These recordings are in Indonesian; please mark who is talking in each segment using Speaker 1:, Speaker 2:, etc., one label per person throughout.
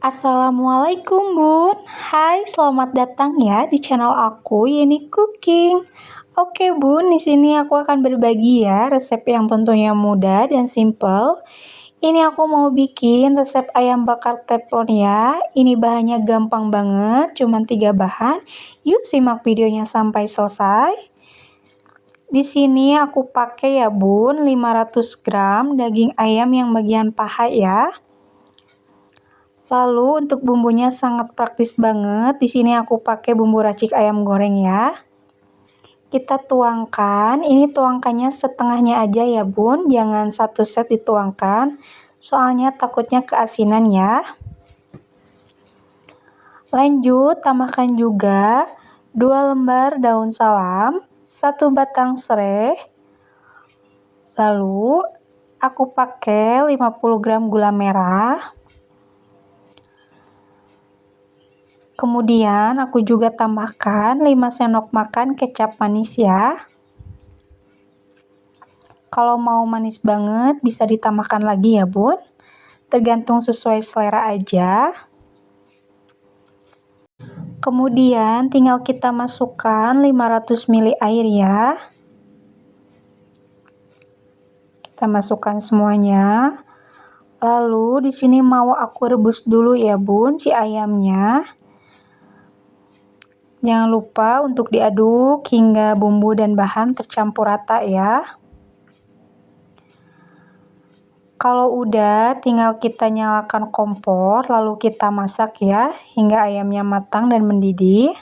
Speaker 1: Assalamualaikum Bun. Hai, selamat datang ya di channel aku Yeni Cooking. Oke Bun, di sini aku akan berbagi ya resep yang tentunya mudah dan simple. Ini aku mau bikin resep ayam bakar teflon ya. Ini bahannya gampang banget, cuma 3 bahan. Yuk simak videonya sampai selesai. Di sini aku pakai ya Bun, 500 gram daging ayam yang bagian paha ya. Lalu untuk bumbunya sangat praktis banget. Di sini aku pakai bumbu racik ayam goreng ya. Kita tuangkan. Ini tuangkannya setengahnya aja ya Bun. Jangan satu set dituangkan. Soalnya takutnya keasinan ya. Lanjut tambahkan juga 2 lembar daun salam, 1 batang serai. Lalu aku pakai 50 gram gula merah. Kemudian aku juga tambahkan 5 sendok makan kecap manis ya. Kalau mau manis banget bisa ditambahkan lagi ya Bun. Tergantung sesuai selera aja. Kemudian tinggal kita masukkan 500 ml air ya. Kita masukkan semuanya. Lalu di sini mau aku rebus dulu ya Bun si ayamnya. Jangan lupa untuk diaduk hingga bumbu dan bahan tercampur rata ya. Kalau udah, tinggal kita nyalakan kompor, lalu kita masak ya, hingga ayamnya matang dan mendidih.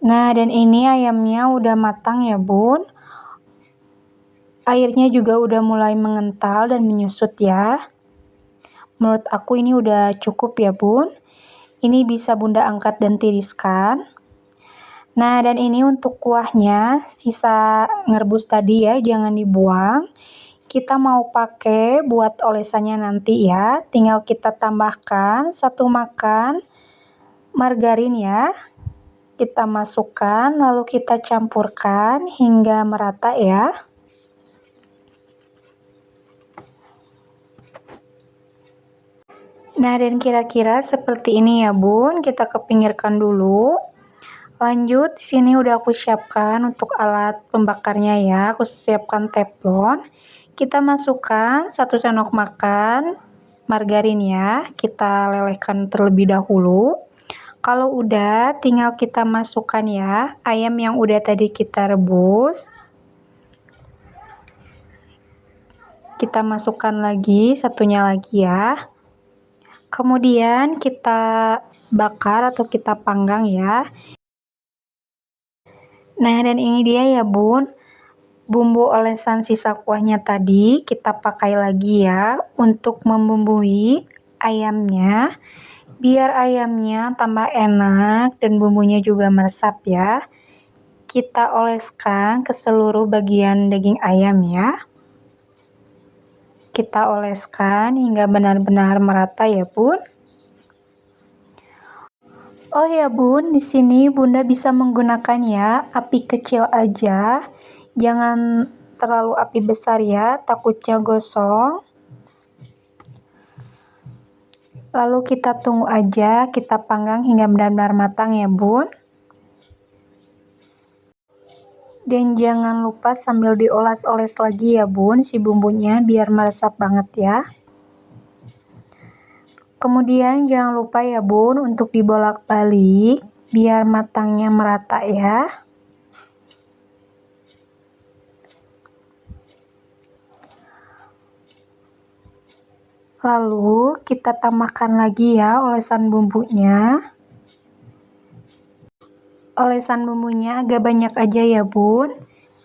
Speaker 1: Nah, dan ini ayamnya udah matang ya Bun. Airnya juga udah mulai mengental dan menyusut ya. Menurut aku ini udah cukup ya Bun. Ini bisa Bunda angkat dan tiriskan. Nah, dan ini untuk kuahnya, sisa ngerebus tadi ya, jangan dibuang. Kita mau pakai buat olesannya nanti ya. Tinggal kita tambahkan 1 makan margarin ya. Kita masukkan, lalu kita campurkan hingga merata ya. Nah, dan kira-kira seperti ini ya Bun, kita kepinggirkan dulu. Lanjut, di sini udah aku siapkan untuk alat pembakarnya ya. Aku siapkan teflon. Kita masukkan 1 sendok makan margarin ya. Kita lelehkan terlebih dahulu. Kalau udah, tinggal kita masukkan ya ayam yang udah tadi kita rebus. Kita masukkan lagi, satunya lagi ya. Kemudian kita bakar atau kita panggang ya. Nah, dan ini dia ya Bun. Bumbu olesan sisa kuahnya tadi kita pakai lagi ya untuk membumbui ayamnya. Biar ayamnya tambah enak dan bumbunya juga meresap ya. Kita oleskan ke seluruh bagian daging ayam ya. Kita oleskan hingga benar-benar merata ya Bun. Oh ya Bun, di sini Bunda bisa menggunakan ya api kecil aja. Jangan terlalu api besar ya, takutnya gosong. Lalu kita tunggu aja, kita panggang hingga benar-benar matang ya Bun. Dan jangan lupa sambil dioles-oles lagi ya Bun, si bumbunya biar meresap banget ya. Kemudian jangan lupa ya Bun untuk dibolak-balik biar matangnya merata ya. Lalu kita tambahkan lagi ya olesan bumbunya. Olesan bumbunya agak banyak aja ya Bun,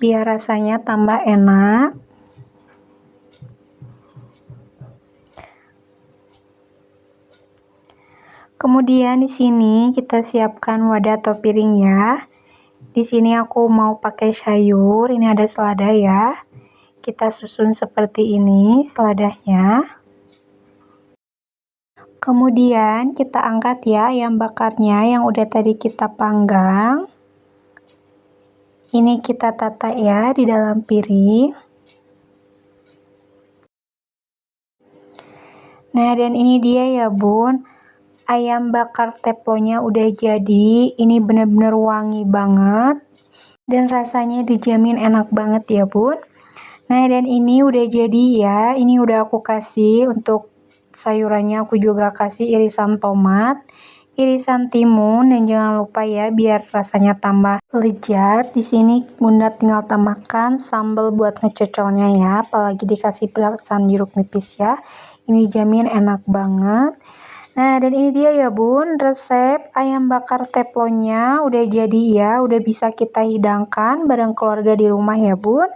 Speaker 1: biar rasanya tambah enak. Kemudian di sini kita siapkan wadah atau piring ya. Di sini aku mau pakai sayur, ini ada selada ya. Kita susun seperti ini seladanya. Kemudian kita angkat ya ayam bakarnya yang udah tadi kita panggang. Ini kita tata ya di dalam piring. Nah, dan ini dia ya bun, ayam bakar teplonya udah jadi. Ini bener-bener wangi banget dan rasanya dijamin enak banget ya bun. Nah, dan ini udah jadi ya. Ini udah aku kasih untuk sayurannya, aku juga kasih irisan tomat, irisan timun, dan jangan lupa ya biar rasanya tambah lezat. Di sini Bunda tinggal tambahkan sambal buat ngecocolnya ya, apalagi dikasih pelasan jeruk nipis ya. Ini jamin enak banget. Nah, dan ini dia ya bun, resep ayam bakar teflonnya udah jadi ya, udah bisa kita hidangkan bareng keluarga di rumah ya bun.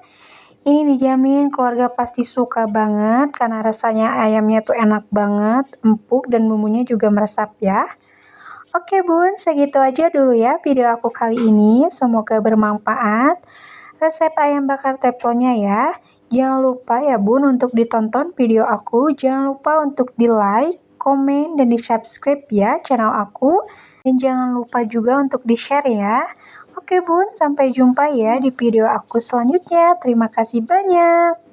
Speaker 1: Ini dijamin keluarga pasti suka banget karena rasanya ayamnya tuh enak banget, empuk dan bumbunya juga meresap ya. Oke bun, segitu aja dulu ya video aku kali ini, semoga bermanfaat. Resep ayam bakar teflonnya ya. Jangan lupa ya bun untuk ditonton video aku, jangan lupa untuk di like, komen, dan di subscribe ya channel aku. Dan jangan lupa juga untuk di share ya. Oke bun, sampai jumpa ya di video aku selanjutnya. Terima kasih banyak.